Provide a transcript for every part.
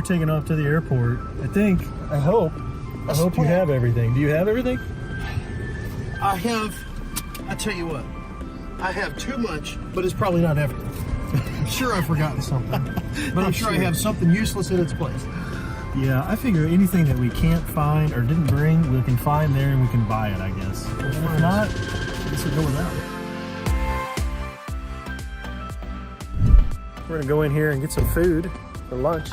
taking off to the airport. I hope you have everything. Do you have everything? I tell you what, I have too much, but it's probably not everything. I'm sure I've forgotten something, but I'm sure I have something useless in its place. Yeah, I figure anything that we can't find or didn't bring, we can find there and we can buy it, I guess. If not, I guess we'll go without it. We're gonna go in here and get some food for lunch.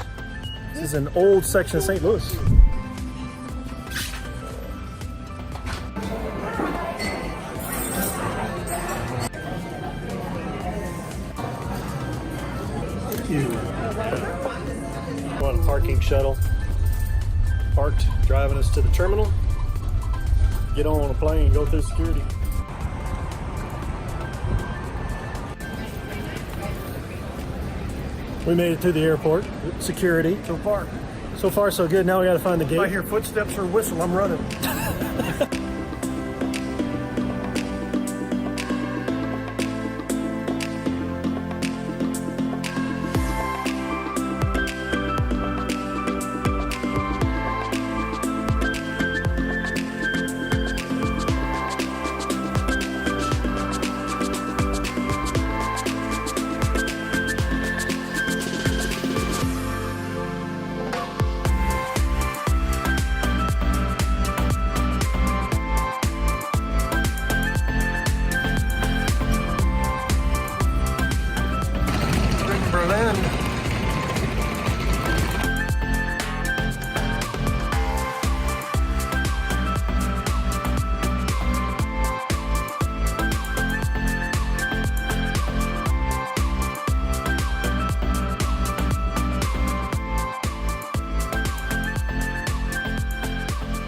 This is an old section of St. Louis. On a parking shuttle, parked, driving us to the terminal. Get on a plane, go through security. We made it to the airport. Security. So far, so good. Now we got to find the gate. If I hear footsteps or whistle, I'm running.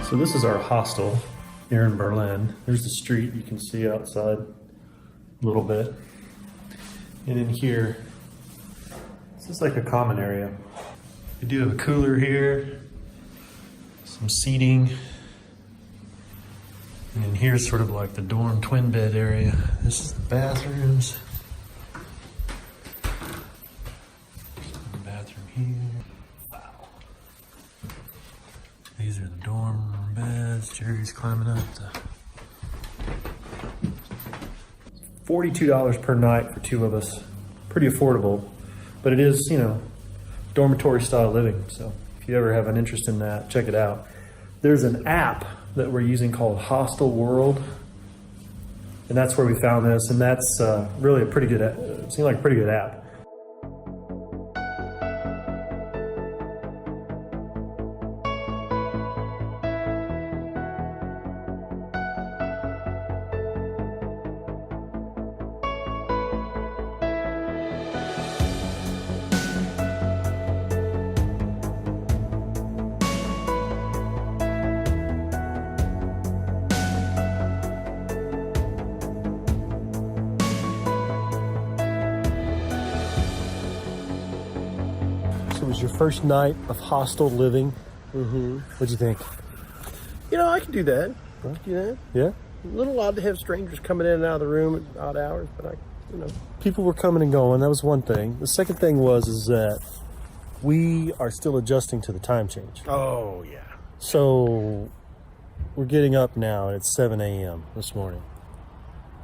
So this is our hostel here in Berlin. There's the street you can see outside a little bit. And in here, this is like a common area. We do have a cooler here, some seating. And in here's sort of like the dorm twin bed area. This is the bathrooms. The bathroom here. Wow. These are the dorm beds. Jerry's climbing up the $42 per night for two of us. Pretty affordable, but it is, you know, dormitory style living. So if you ever have an interest in that, check it out. There's an app that we're using called Hostel World, and that's where we found this, and that's really a pretty good, it seemed like a pretty good app. So it was your first night of hostel living. Mm-hmm. What'd you think? You know, I can do that. Yeah? A little odd to have strangers coming in and out of the room at odd hours, but People were coming and going. That was one thing. The second thing is that we are still adjusting to the time change. Oh, yeah. So we're getting up now, and it's 7 a.m. this morning.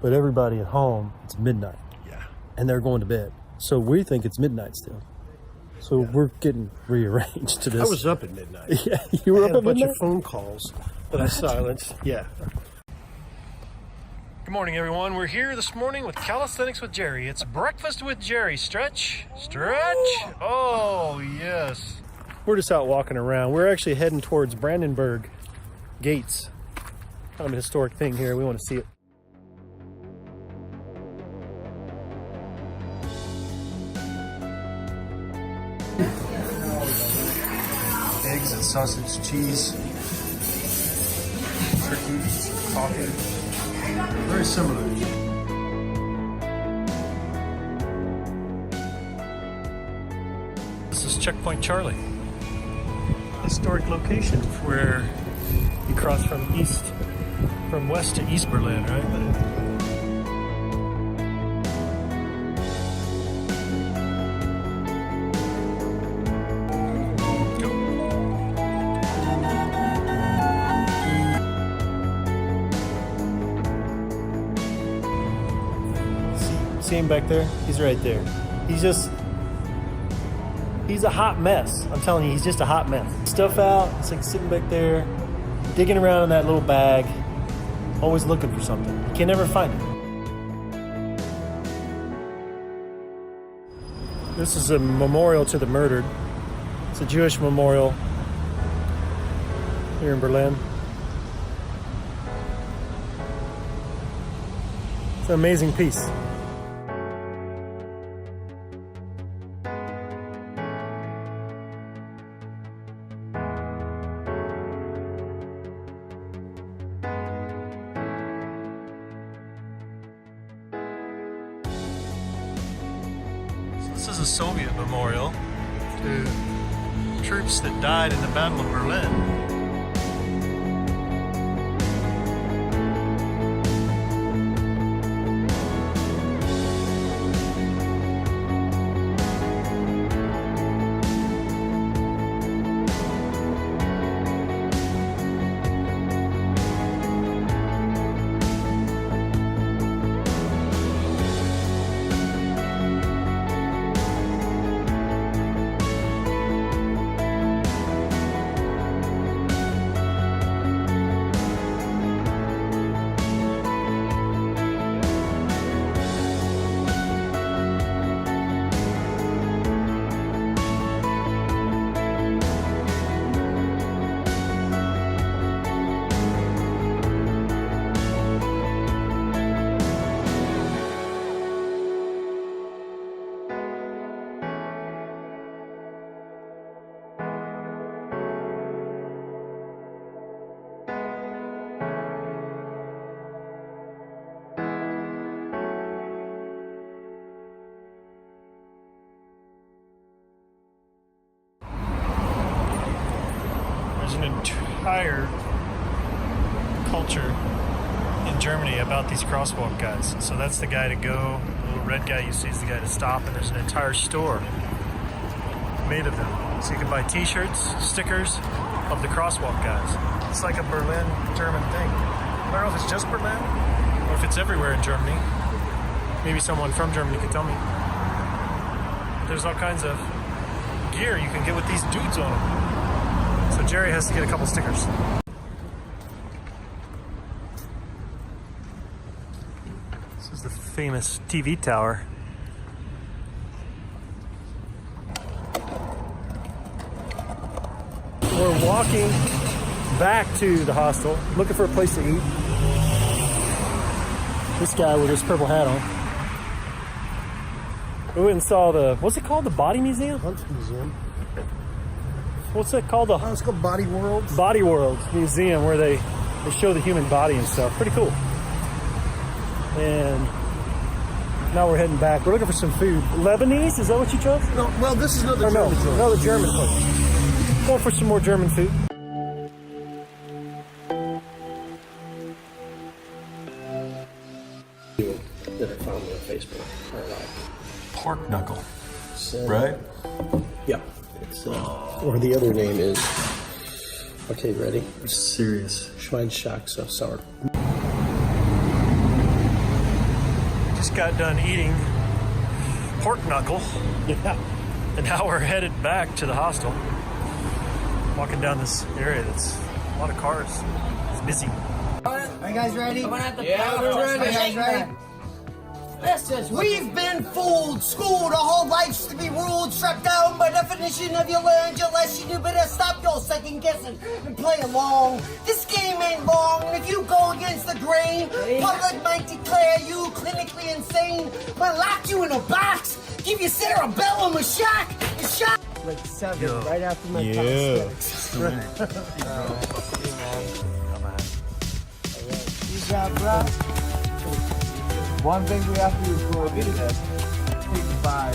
But everybody at home, it's midnight. Yeah. And they're going to bed. So we think it's midnight still. So we're getting rearranged to this. I was up at midnight. Yeah, you were up at midnight? I had a bunch of phone calls that I silenced. Yeah. Good morning, everyone. We're here this morning with Calisthenics with Jerry. It's breakfast with Jerry. Stretch. Oh, yes. We're just out walking around. We're actually heading towards Brandenburg Gates. Kind of a historic thing here. We want to see it. Eggs and sausage, cheese, turkey, coffee. Very similar. This is Checkpoint Charlie. Historic location where you cross from west to East Berlin, right? see him back there? He's right there. He's a hot mess. I'm telling you, he's just a hot mess. Stuff out, it's like sitting back there, digging around in that little bag, always looking for something. You can never find it. This is a memorial to the murdered. It's a Jewish memorial here in Berlin. It's an amazing piece. This is a Soviet memorial to troops that died in the Battle of Berlin. There's an entire culture in Germany about these crosswalk guys. So that's the guy to go. The little red guy you see is the guy to stop, and there's an entire store made of them. So you can buy t-shirts, stickers of the crosswalk guys. It's like a Berlin, German thing. I don't know if it's just Berlin or if it's everywhere in Germany. Maybe someone from Germany can tell me. But there's all kinds of gear you can get with these dudes on them. So Jerry has to get a couple stickers. This is the famous TV tower. We're walking back to the hostel, looking for a place to eat. This guy with his purple hat on. We went and saw the, what's it called? The Body Museum? Hunt Museum. What's it called? It's called Body World. Body World Museum, where they show the human body and stuff. Pretty cool. And now we're heading back. We're looking for some food. Lebanese? Is that what you chose? No, well, this is another Or no, German joint. no, the German place. Going for some more German food. That I found on Facebook. Pork knuckle, So, right? Yeah. It's, or the other name is, okay, ready? Serious. Schweinshack, so sour. Just got done eating pork knuckle. Yeah. And now we're headed back to the hostel. Walking down this area that's a lot of cars. It's busy. Are you guys ready? Yeah, we're ready. Are you guys ready? We've been fooled, schooled, our whole lives to be ruled, strapped down by definition of your learned your lesson. You better stop your second guessing and play along. This game ain't long, and if you go against the grain, public might declare you clinically insane. Might lock you in a box, give you cerebellum a shock. Like 7, right after my calisthenics. Good job, bro. One thing we have to do is go a video. Take 5.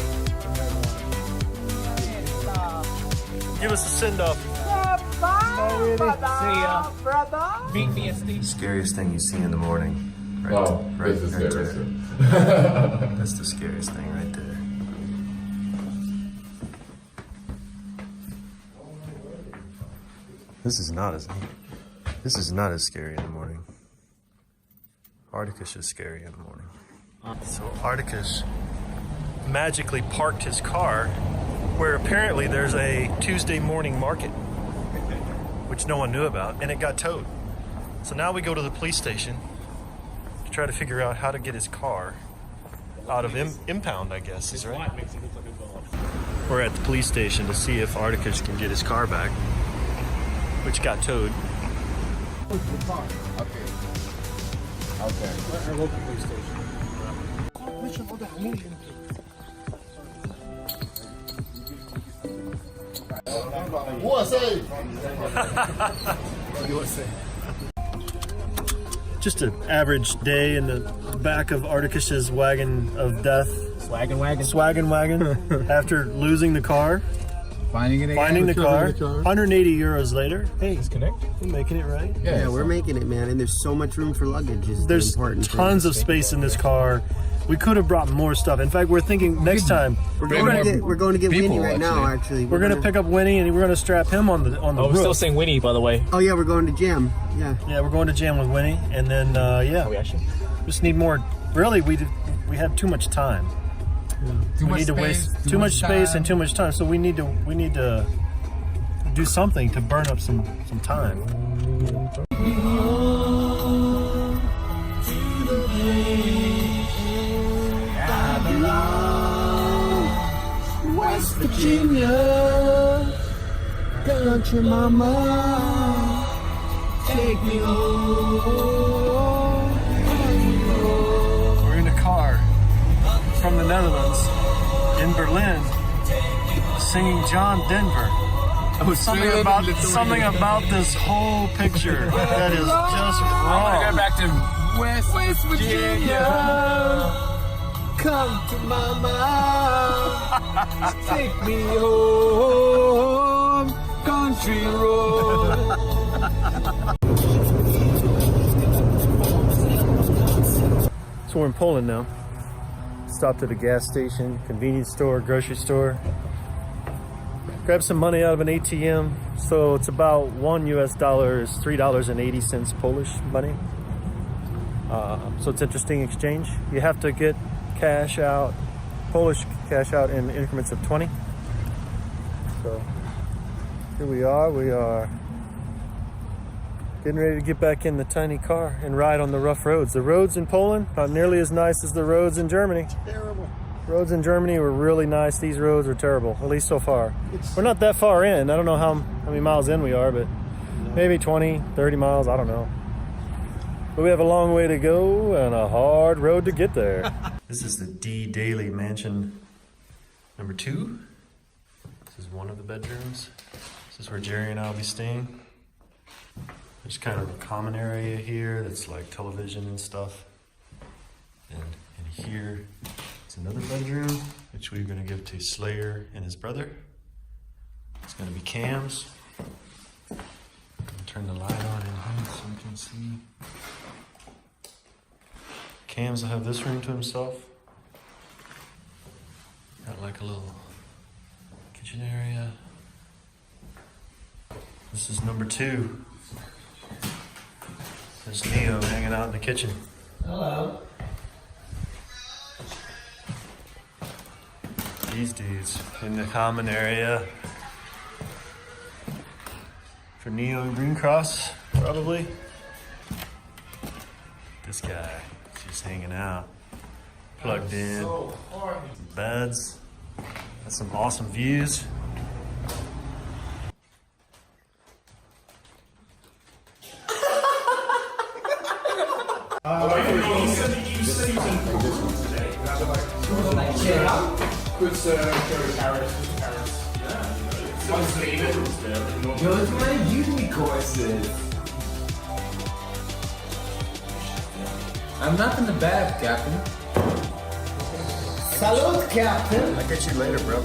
Give us a send-off. See ya, brother. Beat me and Steve. Scariest thing you see in the morning. Right, right, this is right scary. there. That's the scariest thing right there. This is not as scary in the morning. Arctic is just scary in the morning. So Articus magically parked his car where apparently there's a Tuesday morning market, which no one knew about, and it got towed. So now we go to the police station to try to figure out how to get his car out of impound, I guess, is right. We're at the police station to see if Articus can get his car back, which got towed. Okay. Our local police station. Just an average day in the back of Articus's wagon of death. Swaggin' wagon. Swaggin' wagon. After losing the car. Finding it again. Finding the car. 180 euros later. Hey, Disconnect. we're making it right. Yeah, we're making it, man. And there's so much room for luggage. Is There's the important tons of space in this car. We could have brought more stuff. In fact, we're thinking next time We're going to get people, Winnie right now. Actually, we're gonna pick up Winnie and we're gonna strap him on the Oh, we're roof. still saying Winnie, by the way. Oh yeah, we're going to jam. Yeah. Yeah, we're going to jam with Winnie, and then yeah, Are we actually? just need more. Really, we had too much time. We need to waste too much space and too much time. So we need to do something to burn up some time. West Virginia, country mama, take me home. We're in a car from the Netherlands in Berlin, singing John Denver. Something about this whole picture that is just wrong. Back to West Virginia. Come to mama, take me home, country road. So we're in Poland now. Stopped at a gas station, convenience store, grocery store. Grabbed some money out of an ATM. So it's about $1 US is $3.80 Polish money. So it's interesting exchange. You have to get cash out, Polish cash out in increments of 20. So here we are getting ready to get back in the tiny car and ride on the rough roads. The roads in Poland, not nearly as nice as the roads in Germany. Terrible. Roads in Germany were really nice. These roads are terrible, at least so far. We're not that far in. I don't know how many miles in we are, but maybe 20, 30 miles, I don't know. But we have a long way to go and a hard road to get there. This is the ddaily mansion number 2. This is one of the bedrooms. This is where Jerry and I will be staying. There's kind of a common area here that's like television and stuff. And in here, it's another bedroom, which we're gonna give to Slayer and his brother. It's gonna be Cam's. Turn the light on in here so you can see. Cam's will have this room to himself. Got like a little kitchen area. This is number 2. There's Neo hanging out in the kitchen. Hello. These dudes in the common area. For Neo and Green Cross, probably. This guy, just hanging out. Plugged in. Beds. Got some awesome views. Those are my uni courses. I'm not in the bad, Captain. Salute, Captain. I'll get you later, bro.